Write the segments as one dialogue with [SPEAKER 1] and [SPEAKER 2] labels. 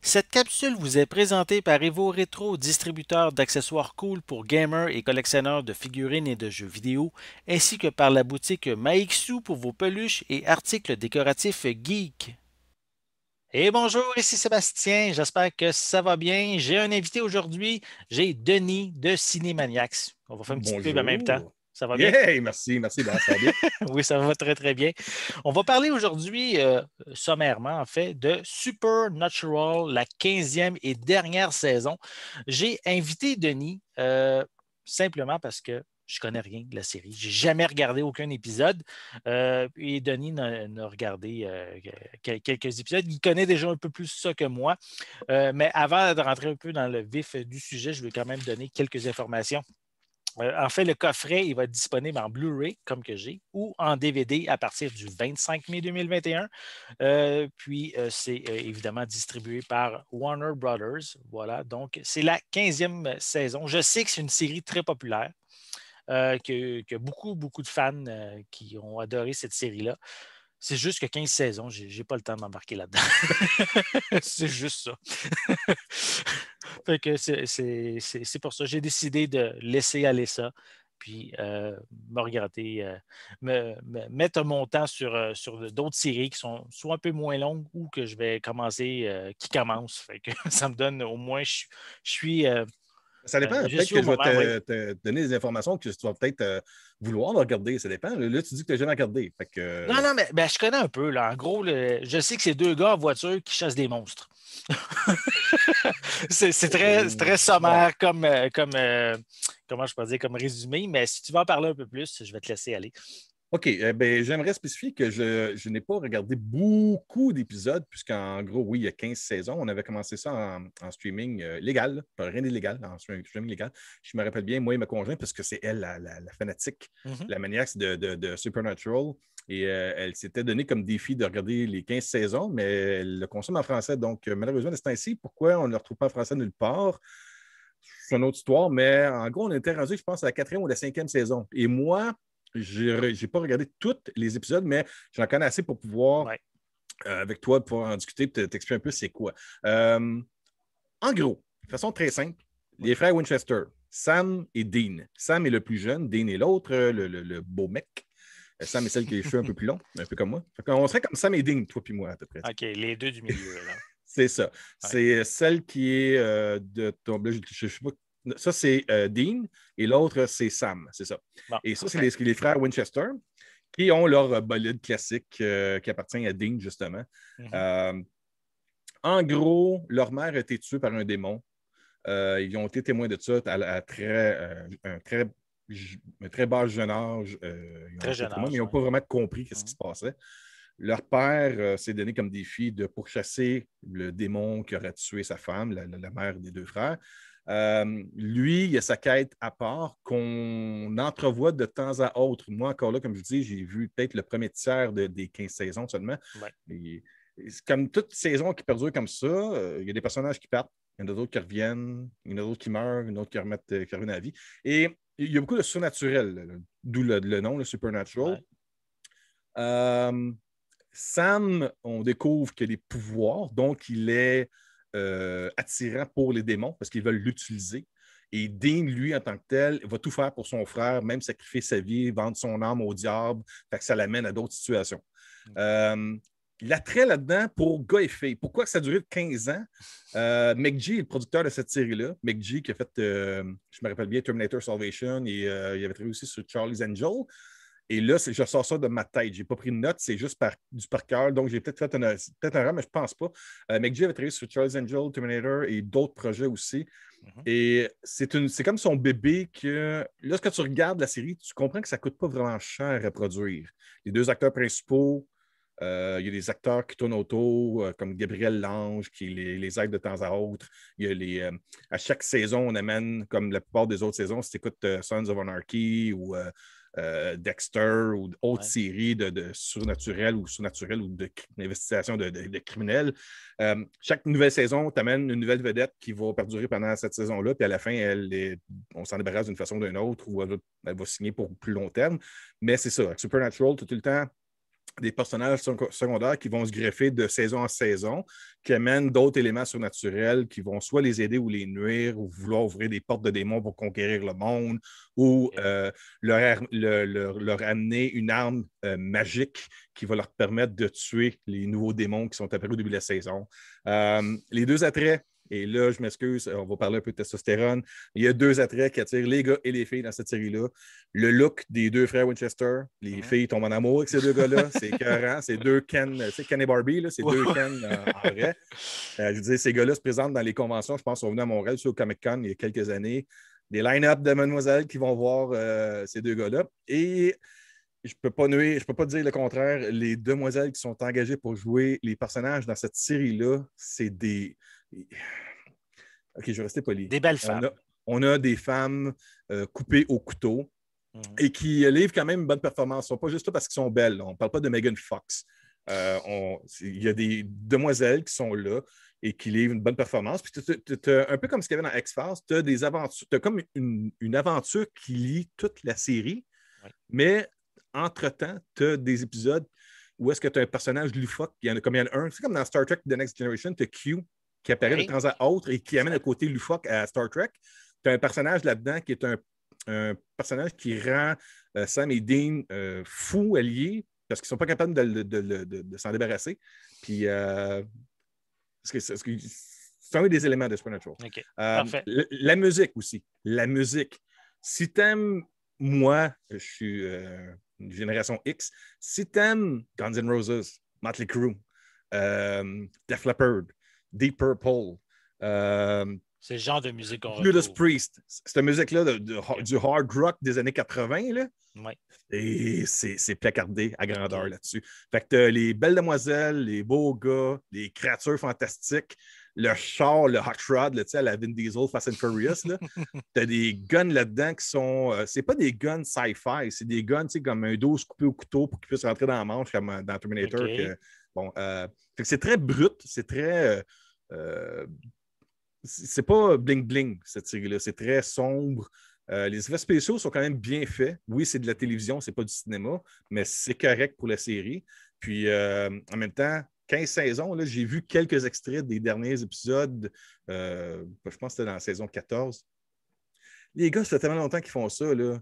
[SPEAKER 1] Cette capsule vous est présentée par Evo Retro, distributeur d'accessoires cool pour gamers et collectionneurs de figurines et de jeux vidéo, ainsi que par la boutique Maixu pour vos peluches et articles décoratifs geek. Et bonjour, ici Sébastien, j'espère que ça va bien. J'ai un invité aujourd'hui, j'ai Denis de Cinémaniacs. On va faire une petite pub en même temps.
[SPEAKER 2] Bonjour.
[SPEAKER 1] Ça va bien?
[SPEAKER 2] Yeah! Merci, Ben, ça va bien?
[SPEAKER 1] Oui, ça va très, très bien. On va parler aujourd'hui, sommairement, en fait, de Supernatural, la 15e et dernière saison. J'ai invité Denis simplement parce que je connais rien de la série. J'ai jamais regardé aucun épisode. Et Denis n'a regardé quelques épisodes. Il connaît déjà un peu plus ça que moi. Mais avant de rentrer un peu dans le vif du sujet, je vais quand même donner quelques informations. En fait, le coffret, il va être disponible en Blu-ray, comme que j'ai, ou en DVD à partir du 25 mai 2021. Puis, c'est évidemment distribué par Warner Brothers. Voilà, donc c'est la 15e saison. Je sais que c'est une série très populaire, que beaucoup, beaucoup de fans qui ont adoré cette série-là. C'est juste que 15 saisons, j'ai pas le temps de m'embarquer là-dedans. C'est juste ça. Fait que c'est pour ça. J'ai décidé de laisser aller ça, puis me regarder, mettre mon temps sur d'autres séries qui sont soit un peu moins longues ou que je vais commencer, qui commencent. Fait que ça me donne au moins, je suis,
[SPEAKER 2] Ça dépend.
[SPEAKER 1] je
[SPEAKER 2] Peut-être
[SPEAKER 1] suis
[SPEAKER 2] que
[SPEAKER 1] au
[SPEAKER 2] je vais
[SPEAKER 1] moment, oui.
[SPEAKER 2] te donner des informations que tu vas peut-être vouloir le regarder. Ça dépend. Là, tu dis que tu n'as jamais regardé. Fait que,
[SPEAKER 1] Non, non, mais ben, je connais un peu. Là. En gros, je sais que c'est deux gars en voiture qui chassent des monstres. C'est très
[SPEAKER 2] ouais.
[SPEAKER 1] sommaire comment je peux dire, comme résumé, mais si tu veux en parler un peu plus, je vais te laisser aller.
[SPEAKER 2] OK. Ben, j'aimerais spécifier que je n'ai pas regardé beaucoup d'épisodes, puisqu'en gros, oui, il y a 15 saisons. On avait commencé ça en streaming légal, là, pas rien d'illégal, en streaming légal. Je me rappelle bien, moi et ma conjointe, parce que c'est elle, la fanatique,
[SPEAKER 1] Mhm.
[SPEAKER 2] la maniaque de Supernatural. Et elle s'était donné comme défi de regarder les 15 saisons, mais elle le consomme en français. Donc, malheureusement, de ce temps-ci, pourquoi on ne le retrouve pas en français nulle part? C'est une autre histoire, mais en gros, on était rendu, je pense, à la quatrième ou la cinquième saison. Et moi, j'ai pas regardé tous les épisodes, mais j'en connais assez pour pouvoir,
[SPEAKER 1] Ouais.
[SPEAKER 2] avec toi, pouvoir en discuter et t'expliquer un peu c'est quoi. En gros, de façon très simple,
[SPEAKER 1] Oui.
[SPEAKER 2] les frères Winchester, Sam et Dean. Sam est le plus jeune, Dean est l'autre, le beau mec. Sam est celle qui a les cheveux un peu plus longs, un peu comme moi. On serait comme Sam et Dean, toi puis moi, à peu près.
[SPEAKER 1] OK, les deux du milieu, là.
[SPEAKER 2] C'est ça.
[SPEAKER 1] Ouais.
[SPEAKER 2] C'est celle qui est de ton. Là, je sais pas. Ça, c'est Dean et l'autre, c'est Sam. C'est ça.
[SPEAKER 1] Bon,
[SPEAKER 2] Et ça, c'est
[SPEAKER 1] parfait.
[SPEAKER 2] les frères Winchester qui ont leur bolide classique qui appartient à Dean, justement.
[SPEAKER 1] Mhm.
[SPEAKER 2] Euh, En gros, leur mère a été tuée par un démon. Ils ont été témoins de ça un très bas jeune âge. Ils ont
[SPEAKER 1] Très
[SPEAKER 2] été
[SPEAKER 1] jeune
[SPEAKER 2] témoins, mais ils
[SPEAKER 1] âge,
[SPEAKER 2] n'ont
[SPEAKER 1] oui.
[SPEAKER 2] pas vraiment compris ce qui
[SPEAKER 1] Mhm.
[SPEAKER 2] se passait. Leur père s'est donné comme défi de pourchasser le démon qui aurait tué sa femme, la mère des deux frères. Lui, il a sa quête à part qu'on entrevoit de temps à autre. Moi, encore là, comme je dis, j'ai vu peut-être le premier tiers des 15 saisons seulement.
[SPEAKER 1] Ouais.
[SPEAKER 2] Et, comme toute saison qui perdure comme ça, il y a des personnages qui partent, il y en a d'autres qui reviennent, il y en a d'autres qui meurent, il y en a d'autres qui reviennent à la vie. Et il y a beaucoup de surnaturel, d'où le nom, le Supernatural.
[SPEAKER 1] Ouais.
[SPEAKER 2] Euh, Sam, on découvre qu'il a des pouvoirs, donc il est attirant pour les démons parce qu'ils veulent l'utiliser. Et Dean, lui, en tant que tel, va tout faire pour son frère, même sacrifier sa vie, vendre son âme au diable, fait que ça l'amène à d'autres situations.
[SPEAKER 1] OK.
[SPEAKER 2] Euh, L'attrait là-dedans pour gars et filles. Pourquoi ça a duré 15 ans? McGee est le producteur de cette série-là. McGee qui a fait, je me rappelle bien, Terminator Salvation et il avait travaillé aussi sur Charlie's Angel. Et là, je sors ça de ma tête. Je n'ai pas pris de notes, c'est juste par cœur. Donc, j'ai peut-être fait peut-être un erreur, mais je ne pense pas. McGee avait travaillé sur Charles Angel, Terminator et d'autres projets aussi.
[SPEAKER 1] Mhm.
[SPEAKER 2] Et c'est comme son bébé que, lorsque tu regardes la série, tu comprends que ça ne coûte pas vraiment cher à produire. Les deux acteurs principaux, il y a des acteurs qui tournent autour, comme Gabriel Lange, qui les aide de temps à autre. Il y a à chaque saison, on amène, comme la plupart des autres saisons, si tu écoutes Sons of Anarchy ou Dexter ou d'autres
[SPEAKER 1] Ouais.
[SPEAKER 2] séries de surnaturel ou d'investigation de criminels. Chaque nouvelle saison t'amène une nouvelle vedette qui va perdurer pendant cette saison-là, puis à la fin, on s'en débarrasse d'une façon ou d'une autre, ou elle va signer pour plus long terme. Mais c'est ça, avec Supernatural, tout le temps, des personnages secondaires qui vont se greffer de saison en saison, qui amènent d'autres éléments surnaturels qui vont soit les aider ou les nuire, ou vouloir ouvrir des portes de démons pour conquérir le monde, ou leur amener une arme magique qui va leur permettre de tuer les nouveaux démons qui sont apparus au début de la saison. Les deux attraits. Et là, je m'excuse, on va parler un peu de testostérone. Il y a deux attraits qui attirent les gars et les filles dans cette série-là. Le look des deux frères Winchester. Les filles tombent en amour avec ces deux gars-là. C'est écœurant. C'est deux Ken, tu sais, Ken et Barbie, là, c'est deux Ken en vrai. Je veux dire, ces gars-là se présentent dans les conventions. Je pense qu'ils sont venus à Montréal sur le Comic-Con il y a quelques années. Des line-up de mademoiselles qui vont voir ces deux gars-là. Et je ne peux pas dire le contraire. Les demoiselles qui sont engagées pour jouer les personnages dans cette série-là, c'est des... OK, je vais rester poli.
[SPEAKER 1] Des belles femmes.
[SPEAKER 2] On a des femmes coupées au couteau et qui livrent quand même une bonne performance. Ce ne sont pas juste là parce qu'elles sont belles. On ne parle pas de Megan Fox. Il y a des demoiselles qui sont là et qui livrent une bonne performance. Puis un peu comme ce qu'il y avait dans X-Files, tu as des aventures. Tu as comme une aventure qui lie toute la série, mais entre-temps, tu as des épisodes où est-ce que tu as un personnage loufoque, comme il y en a un, c'est comme dans Star Trek The Next Generation, tu as Q qui apparaît de temps à autre et qui amène le côté loufoque à Star Trek. Tu as un personnage là-dedans qui est un personnage qui rend Sam et Dean fous alliés parce qu'ils ne sont pas capables de s'en débarrasser. Puis, c'est un des éléments de Supernatural.
[SPEAKER 1] Okay.
[SPEAKER 2] La musique aussi. La musique. Si tu aimes, moi, je suis une génération X, si tu aimes Guns N' Roses, Motley Crue, Def Leppard, Deep Purple,
[SPEAKER 1] c'est le genre de musique qu'on
[SPEAKER 2] Judas
[SPEAKER 1] retrouve.
[SPEAKER 2] Priest, cette musique-là du hard rock des années 80, là, et c'est placardé à grandeur là-dessus. Fait que t'as les belles demoiselles, les beaux gars, les créatures fantastiques, le char, le hot rod, là, à la Vin Diesel, Fast and Furious. T'as des guns là-dedans qui sont... c'est pas des guns sci-fi, c'est des guns comme un 12 coupé au couteau pour qu'ils puissent rentrer dans la manche comme dans Terminator.
[SPEAKER 1] Okay.
[SPEAKER 2] Fait que c'est très brut, c'est très... c'est pas bling-bling, cette série-là. C'est très sombre. Les effets spéciaux sont quand même bien faits. Oui, c'est de la télévision, c'est pas du cinéma, mais c'est correct pour la série. Puis, en même temps, 15 saisons, là, j'ai vu quelques extraits des derniers épisodes. Je pense que c'était dans la saison 14. Les gars, ça fait tellement longtemps qu'ils font ça. Là.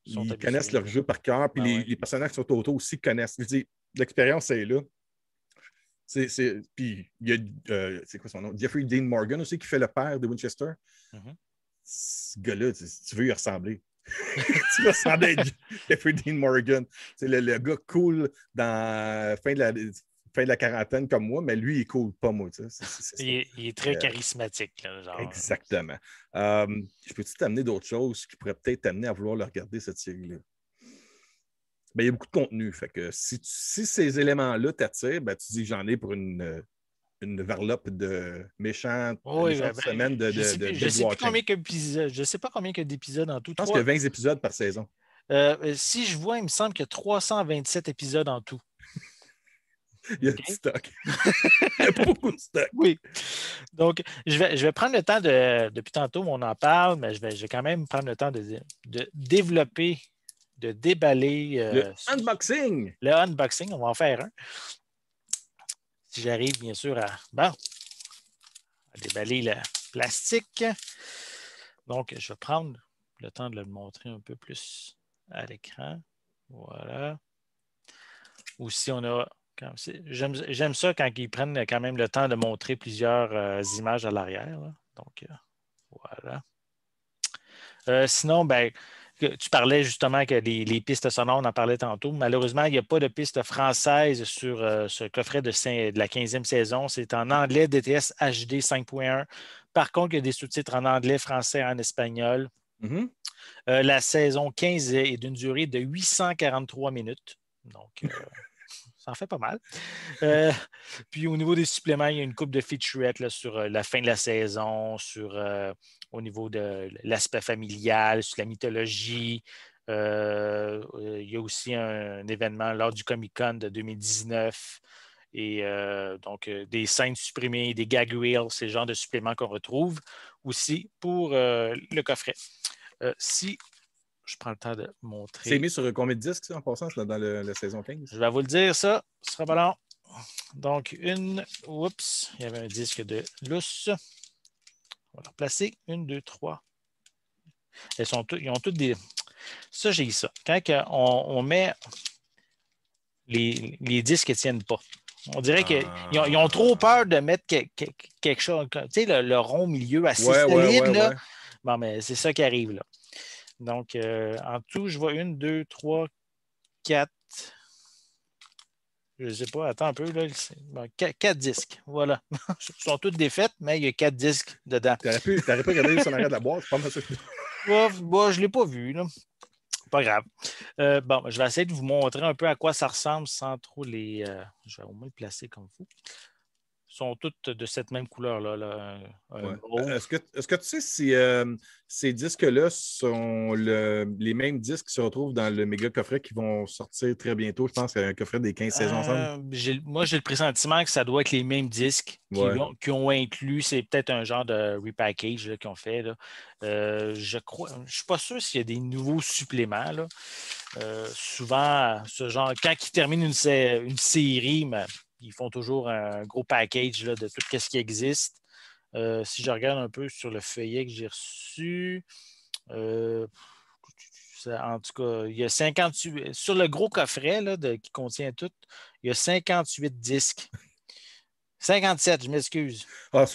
[SPEAKER 2] Ils connaissent leur jeu par cœur. Puis les personnages qui sont autour aussi connaissent. Je dis, l'expérience est là. Puis il y a, c'est quoi son nom? Jeffrey Dean Morgan aussi qui fait le père de Winchester. Ce gars-là, tu veux y ressembler. Tu veux ressembler à Jeffrey Dean Morgan. C'est le gars cool dans la fin de la quarantaine comme moi, mais lui, il est cool, pas moi.
[SPEAKER 1] Il est très charismatique. Là, genre.
[SPEAKER 2] Exactement. Je peux-tu t'amener d'autres choses qui pourraient peut-être t'amener à vouloir le regarder, cette série-là? Ben, il y a beaucoup de contenu. Fait que si ces éléments-là t'attirent, ben, tu dis j'en ai pour une varlope de méchante semaine de
[SPEAKER 1] je ne sais pas combien d'épisodes en tout.
[SPEAKER 2] Je pense qu'il y a 20 épisodes par saison.
[SPEAKER 1] Si je vois, il me semble qu'il y a 327 épisodes en tout.
[SPEAKER 2] Il y a du stock. Il y a beaucoup de stock.
[SPEAKER 1] Oui. Donc, je vais prendre le temps depuis tantôt, on en parle, mais je vais quand même prendre le temps de développer, de déballer.
[SPEAKER 2] Le unboxing.
[SPEAKER 1] Le unboxing, on va en faire un. Si j'arrive, bien sûr, à déballer le plastique. Donc, je vais prendre le temps de le montrer un peu plus à l'écran. Voilà. Aussi, on a... J'aime ça quand ils prennent quand même le temps de montrer plusieurs images à l'arrière. Donc, voilà. Sinon, ben, tu parlais justement que les pistes sonores, on en parlait tantôt. Malheureusement, il n'y a pas de piste française sur ce coffret de la 15e saison. C'est en anglais DTS HD 5.1. Par contre, il y a des sous-titres en anglais, français, en espagnol.
[SPEAKER 2] Mm-hmm.
[SPEAKER 1] La saison 15 est d'une durée de 843 minutes. Donc, ça en fait pas mal. Puis au niveau des suppléments, il y a une couple de featurettes là, sur la fin de la saison, au niveau de l'aspect familial, sur la mythologie. Il y a aussi un événement lors du Comic-Con de 2019. Et donc, des scènes supprimées, des gag reels, c'est le genre de suppléments qu'on retrouve aussi pour le coffret. Si je prends le temps de
[SPEAKER 2] C'est
[SPEAKER 1] montrer.
[SPEAKER 2] mis sur combien de disques, ça, en passant? C'est dans la saison 15?
[SPEAKER 1] Je vais vous le dire, ça. Ce sera pas long. Donc, oups, il y avait un disque de lousse. On va le replacer. 1, 2, 3. Ils ont toutes des. Ça, j'ai ça. Quand on met les disques ne tiennent pas. On dirait qu'ils ont trop peur de mettre quelque chose. Tu sais, le rond milieu assez solide, là.
[SPEAKER 2] Ouais.
[SPEAKER 1] Bon, mais c'est ça qui arrive, là. Donc, en tout, je vois 1, 2, 3, 4. Je ne sais pas, attends un peu, là. Bon, 4 disques. Voilà. Ils sont tous défaits, mais il y a 4 disques dedans.
[SPEAKER 2] T'aurais pu regarder sur l'arrière de la boîte, je pense que
[SPEAKER 1] Je ne l'ai pas vu, là. Pas grave. Bon, je vais essayer de vous montrer un peu à quoi ça ressemble sans trop les. Je vais au moins le placer comme il faut. Ils sont toutes de cette même couleur-là. Là, un mauve.
[SPEAKER 2] Est-ce que tu sais si ces disques-là sont les mêmes disques qui se retrouvent dans le méga coffret qui vont sortir très bientôt? Je pense qu'il y a un coffret des 15 saisons ensemble.
[SPEAKER 1] Moi, j'ai le pressentiment que ça doit être les mêmes disques qui ont inclus. C'est peut-être un genre de repackage là, qu'ils ont fait. Là. Je ne suis pas sûr s'il y a des nouveaux suppléments. Là. Souvent, ce genre, quand ils terminent une série, mais ils font toujours un gros package là, de tout ce qui existe. Si je regarde un peu sur le feuillet que j'ai reçu, en tout cas, il y a 58. Sur le gros coffret là, qui contient tout, il y a 58 disques. 57, je m'excuse.
[SPEAKER 2] Ah,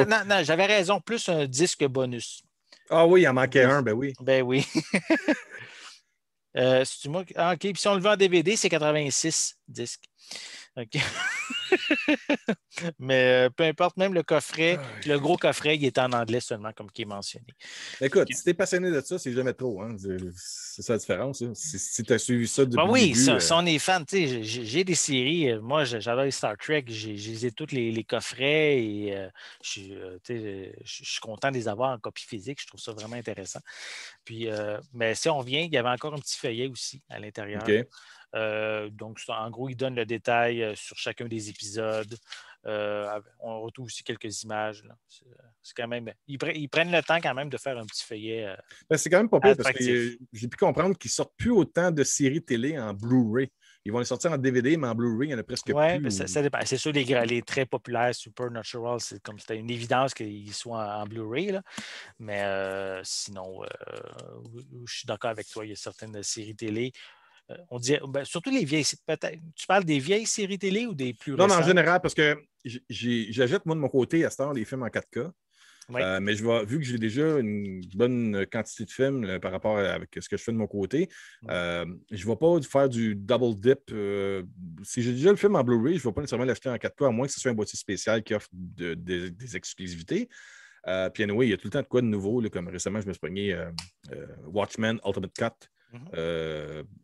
[SPEAKER 1] Non, j'avais raison, plus un disque bonus.
[SPEAKER 2] Ah oui, il en manquait un, ben oui.
[SPEAKER 1] Ben oui. OK. Puis si on le veut en DVD, c'est 86 disques. OK. Mais peu importe, même le coffret, le gros coffret, il est en anglais seulement, comme qui est mentionné.
[SPEAKER 2] Écoute, si tu es passionné de ça, c'est jamais trop. Hein? C'est ça la différence. Hein? Si tu as suivi ça depuis
[SPEAKER 1] le
[SPEAKER 2] début.
[SPEAKER 1] Si on est fan, j'ai des séries. Moi, j'adore Star Trek. J'ai tous les coffrets et je suis content de les avoir en copie physique. Je trouve ça vraiment intéressant. Puis, mais si on vient, il y avait encore un petit feuillet aussi à l'intérieur.
[SPEAKER 2] Okay.
[SPEAKER 1] Donc, en gros, il donne le détail sur chacun des épisodes. On retrouve aussi quelques images. Là. C'est quand même. Ils prennent le temps quand même de faire un petit feuillet.
[SPEAKER 2] C'est quand même pas pire parce que j'ai pu comprendre qu'ils ne sortent plus autant de séries télé en Blu-ray. Ils vont les sortir en DVD, mais en Blu-ray, il y en a presque plus.
[SPEAKER 1] Oui, ça dépend. C'est sûr, les très populaires, Supernatural, c'était une évidence qu'ils soient en Blu-ray. Là. Mais sinon, je suis d'accord avec toi. Il y a certaines séries télé. On dit, surtout les vieilles. Peut-être, tu parles des vieilles séries télé ou des plus récentes?
[SPEAKER 2] Non, mais en général, parce que j'achète, moi, de mon côté, à ce temps, des films en 4K.
[SPEAKER 1] Oui.
[SPEAKER 2] Mais vu que j'ai déjà une bonne quantité de films par rapport avec ce que je fais de mon côté, je ne vais pas faire du double dip. Si j'ai déjà le film en Blu-ray, je ne vais pas nécessairement l'acheter en 4K, à moins que ce soit un boîtier spécial qui offre des exclusivités. Puis anyway, il y a tout le temps de quoi de nouveau, là, comme récemment, je me suis pogné Watchmen Ultimate Cut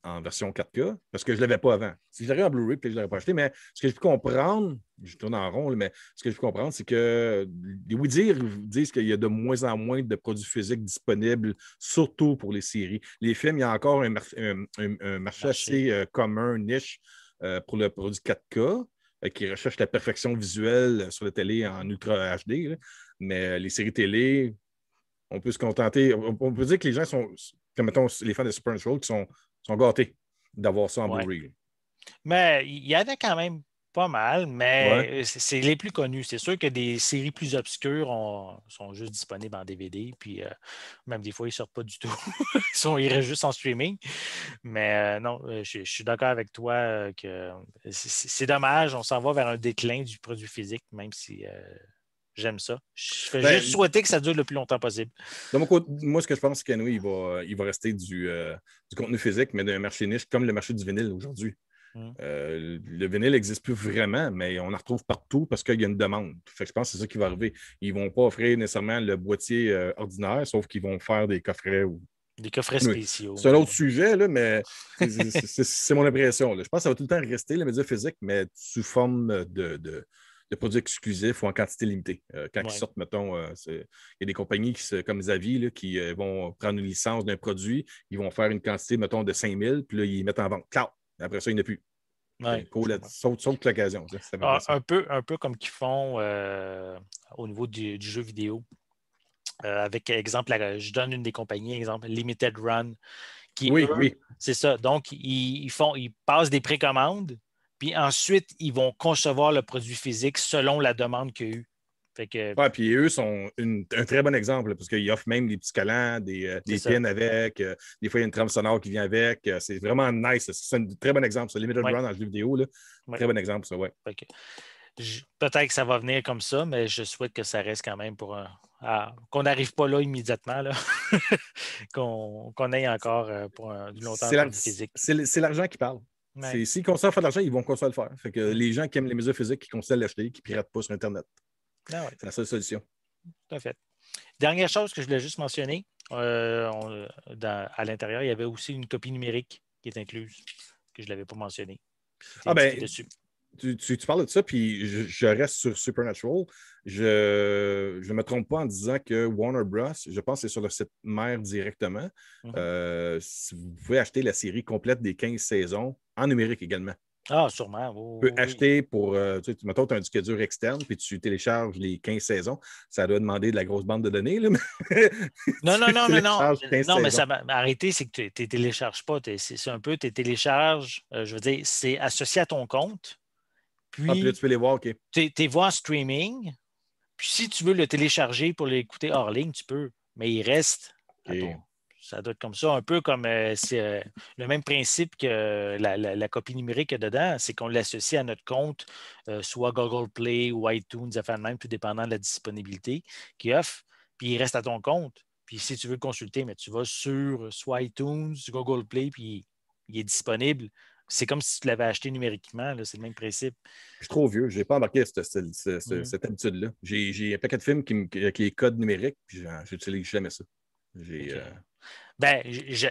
[SPEAKER 2] en version 4K, parce que je ne l'avais pas avant. Si je l'avais en Blu-ray, peut-être que je ne l'aurais pas acheté, mais ce que j'ai pu comprendre, je tourne en rond, mais ce que j'ai pu comprendre, c'est que les oui-dire disent qu'il y a de moins en moins de produits physiques disponibles, surtout pour les séries. Les films, il y a encore un marché assez commun, niche, pour le produit 4K, qui recherche la perfection visuelle sur la télé en Ultra HD. Là. Mais les séries télé, on peut se contenter. On peut dire que les gens sont, comme mettons les fans de Supernatural, qui sont gâtés d'avoir ça en Blu-ray.
[SPEAKER 1] Mais il y en a quand même pas mal, mais c'est les plus connus. C'est sûr que des séries plus obscures sont juste disponibles en DVD, puis même des fois, ils ne sortent pas du tout. Ils restent juste en streaming. Mais non, je suis d'accord avec toi que c'est dommage. On s'en va vers un déclin du produit physique, même si j'aime ça. Je fais juste souhaiter que ça dure le plus longtemps possible.
[SPEAKER 2] De mon côté, moi, ce que je pense, c'est qu'Anouilh, il va rester du contenu physique, mais d'un marché niche comme le marché du vinyle aujourd'hui. Le vinyle n'existe plus vraiment, mais on en retrouve partout parce qu'il y a une demande. Fait que je pense que c'est ça qui va arriver. Ils ne vont pas offrir nécessairement le boîtier ordinaire, sauf qu'ils vont faire des coffrets.
[SPEAKER 1] Des coffrets spéciaux.
[SPEAKER 2] C'est un autre sujet, là, mais c'est mon impression. Là. Je pense que ça va tout le temps rester, le média physique, mais sous forme de produits exclusifs ou en quantité limitée. Quand ils sortent, mettons, il y a des compagnies comme Xavi là, qui vont prendre une licence d'un produit, ils vont faire une quantité, mettons, de 5000, puis là, ils mettent en vente. Après ça, il n'y en a plus. Saute l'occasion.
[SPEAKER 1] Un peu comme qu'ils font au niveau du jeu vidéo. Avec, exemple, je donne une des compagnies, exemple, Limited Run, qui,
[SPEAKER 2] Oui,
[SPEAKER 1] eux,
[SPEAKER 2] oui.
[SPEAKER 1] c'est ça. Donc, ils passent des précommandes, puis ensuite, ils vont concevoir le produit physique selon la demande qu'il y a eu. Fait que,
[SPEAKER 2] Ouais, puis eux sont un très bon exemple, parce qu'ils offrent même des petits collants,
[SPEAKER 1] c'est
[SPEAKER 2] des
[SPEAKER 1] ça.
[SPEAKER 2] pins avec. Des fois, il y a une trame sonore qui vient avec. C'est vraiment nice. C'est un très bon exemple. Ça, Limited
[SPEAKER 1] Ouais,
[SPEAKER 2] Run dans le jeu vidéo, là.
[SPEAKER 1] ouais.
[SPEAKER 2] Très bon exemple, ça, ouais.
[SPEAKER 1] Fait que peut-être que ça va venir comme ça, mais je souhaite que ça reste quand même qu'on n'arrive pas là immédiatement, là. qu'on ait encore pour du longtemps un produit physique.
[SPEAKER 2] C'est l'argent qui parle.
[SPEAKER 1] Ouais.
[SPEAKER 2] S'ils considèrent faire de l'argent, ils vont continuer à le faire. Fait que
[SPEAKER 1] Mm.
[SPEAKER 2] les gens qui aiment les mesures physiques, qui considèrent l'acheter, qui ne piratent pas sur Internet.
[SPEAKER 1] Ah ouais,
[SPEAKER 2] C'est la seule solution.
[SPEAKER 1] tout à fait. Dernière chose que je voulais juste mentionner, à l'intérieur, il y avait aussi une copie numérique qui est incluse, que je ne l'avais pas mentionné. C'était
[SPEAKER 2] Ah
[SPEAKER 1] indiqué
[SPEAKER 2] ben,
[SPEAKER 1] dessus.
[SPEAKER 2] tu parles de ça, puis je reste sur Supernatural. Je ne me trompe pas en disant que Warner Bros., je pense que c'est sur le site mère directement.
[SPEAKER 1] Mhm.
[SPEAKER 2] Vous pouvez acheter la série complète des 15 saisons en numérique également.
[SPEAKER 1] Ah, sûrement.
[SPEAKER 2] Tu peux
[SPEAKER 1] Oui, oui, oui.
[SPEAKER 2] acheter pour, mettons, tu as un disque dur externe, puis tu télécharges les 15 saisons. Ça doit demander de la grosse bande de données, là, mais
[SPEAKER 1] Non, non,
[SPEAKER 2] tu
[SPEAKER 1] non, mais non.
[SPEAKER 2] télécharges 15
[SPEAKER 1] Non, mais
[SPEAKER 2] saisons.
[SPEAKER 1] ça m'a arrêté, c'est que tu ne télécharges pas. C'est un peu, tu télécharges, je veux dire, c'est associé à ton compte.
[SPEAKER 2] Ah, puis là,
[SPEAKER 1] Puis,
[SPEAKER 2] tu peux les voir, OK.
[SPEAKER 1] tu les vois en streaming. Puis, si tu veux le télécharger pour l'écouter hors ligne, tu peux. Mais il reste à ton.
[SPEAKER 2] OK.
[SPEAKER 1] Ça doit être comme ça, un peu comme c'est le même principe que la copie numérique qu'il y a dedans, c'est qu'on l'associe à notre compte, soit Google Play ou iTunes, afin de même, tout dépendant de la disponibilité qu'il offre. Puis il reste à ton compte. Puis si tu veux le consulter, mais tu vas sur soit iTunes, Google Play, puis il est disponible. C'est comme si tu l'avais acheté numériquement, là, c'est le même principe.
[SPEAKER 2] Je suis trop vieux. Je n'ai pas embarqué
[SPEAKER 1] Mm.
[SPEAKER 2] cette habitude-là. J'ai un paquet de films qui est code numérique, puis j'utilise jamais ça.
[SPEAKER 1] Fait
[SPEAKER 2] J'ai,
[SPEAKER 1] que,
[SPEAKER 2] euh,
[SPEAKER 1] ben,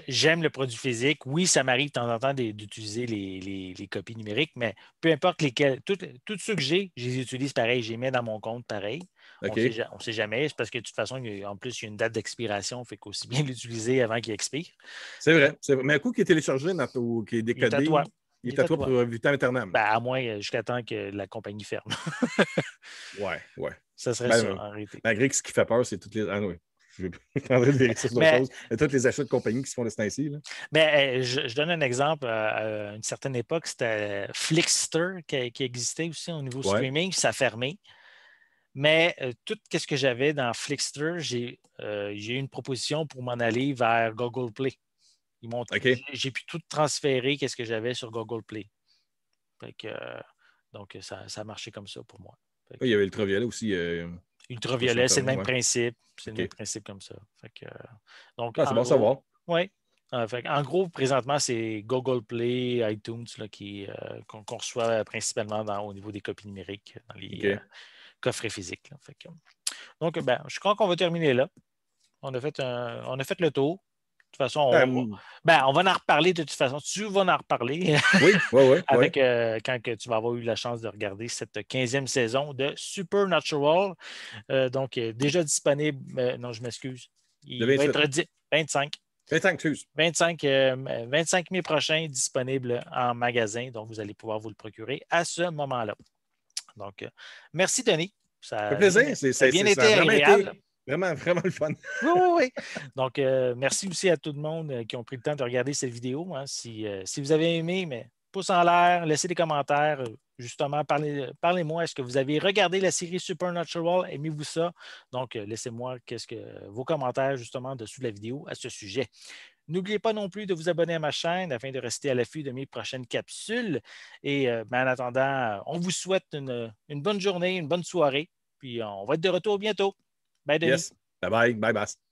[SPEAKER 1] j'aime le produit physique. Oui, ça m'arrive de temps en temps d'utiliser les copies numériques, mais peu importe lesquels, tous ceux que j'ai, je les utilise pareil. Je les mets dans mon compte pareil. On
[SPEAKER 2] OK.
[SPEAKER 1] ne sait jamais. C'est parce que de toute façon, en plus, il y a une date d'expiration. Fait qu'aussi bien l'utiliser avant qu'il expire.
[SPEAKER 2] C'est
[SPEAKER 1] Euh,
[SPEAKER 2] vrai. C'est vrai. Mais un coup qui est téléchargé, qui est
[SPEAKER 1] il est à toi.
[SPEAKER 2] décodé, il
[SPEAKER 1] Il
[SPEAKER 2] est
[SPEAKER 1] est
[SPEAKER 2] à
[SPEAKER 1] à
[SPEAKER 2] toi
[SPEAKER 1] toi.
[SPEAKER 2] pour vitam aeternam.
[SPEAKER 1] Ben, à moins jusqu'à temps que la compagnie ferme.
[SPEAKER 2] Ouais, ouais.
[SPEAKER 1] Ça serait
[SPEAKER 2] Ben,
[SPEAKER 1] ça, en réalité.
[SPEAKER 2] malgré que ce qui fait peur, c'est toutes les. Ah oui. Je suis en train de vérifier sur d'autres
[SPEAKER 1] Mais
[SPEAKER 2] choses. Et tous les achats de compagnie qui se font de ce temps-ci.
[SPEAKER 1] je donne un exemple. À une certaine époque, c'était Flixster qui existait aussi au niveau
[SPEAKER 2] Ouais.
[SPEAKER 1] streaming. Ça a fermé. Mais tout ce que j'avais dans Flixster, j'ai eu une proposition pour m'en aller vers Google Play.
[SPEAKER 2] OK.
[SPEAKER 1] J'ai pu tout transférer qu'est-ce que j'avais sur Google Play. Fait que, donc, ça a marché comme ça pour moi. Fait
[SPEAKER 2] Oui, il
[SPEAKER 1] que,
[SPEAKER 2] y avait Ultraviolet aussi. Je sais pas si ça a
[SPEAKER 1] ultraviolet, c'est le
[SPEAKER 2] fermé.
[SPEAKER 1] même
[SPEAKER 2] Ouais.
[SPEAKER 1] principe. C'est le même
[SPEAKER 2] OK.
[SPEAKER 1] principe comme ça. Fait que, donc,
[SPEAKER 2] Ah, c'est
[SPEAKER 1] en
[SPEAKER 2] bon à
[SPEAKER 1] gros,
[SPEAKER 2] savoir.
[SPEAKER 1] oui. En gros, présentement, c'est Google Play, iTunes là, qu'on reçoit principalement au niveau des copies numériques, dans les
[SPEAKER 2] OK.
[SPEAKER 1] coffrets physiques. Là. Fait que, donc, ben, je crois qu'on va terminer là. On a fait le tour. De toute façon,
[SPEAKER 2] Ben,
[SPEAKER 1] on va en reparler de toute façon. Tu vas en reparler
[SPEAKER 2] oui, oui, oui, oui.
[SPEAKER 1] avec quand que tu vas avoir eu la chance de regarder cette 15e saison de Supernatural. Donc, déjà disponible. Non, je m'excuse.
[SPEAKER 2] Le
[SPEAKER 1] Il va
[SPEAKER 2] 28.
[SPEAKER 1] être 25.
[SPEAKER 2] 25, excuse.
[SPEAKER 1] 25 mai prochain, disponible en magasin. Donc, vous allez pouvoir vous le procurer à ce moment-là. Donc, merci, Denis.
[SPEAKER 2] Ça fait plaisir.
[SPEAKER 1] Ça a bien
[SPEAKER 2] Ça a
[SPEAKER 1] été
[SPEAKER 2] vraiment
[SPEAKER 1] agréable.
[SPEAKER 2] été vraiment, vraiment le fun.
[SPEAKER 1] Oui, oui, oui. Donc, merci aussi à tout le monde qui ont pris le temps de regarder cette vidéo. Hein. Si vous avez aimé, mais pouce en l'air, laissez des commentaires. Justement, parlez-moi. Est-ce que vous avez regardé la série Supernatural? Aimez-vous ça? Donc, laissez-moi vos commentaires justement dessous de la vidéo à ce sujet. N'oubliez pas non plus de vous abonner à ma chaîne afin de rester à l'affût de mes prochaines capsules. Et en attendant, on vous souhaite une bonne journée, une bonne soirée. Puis on va être de retour bientôt. Bye, Denis.
[SPEAKER 2] Yes. Bye bye. Bye bye.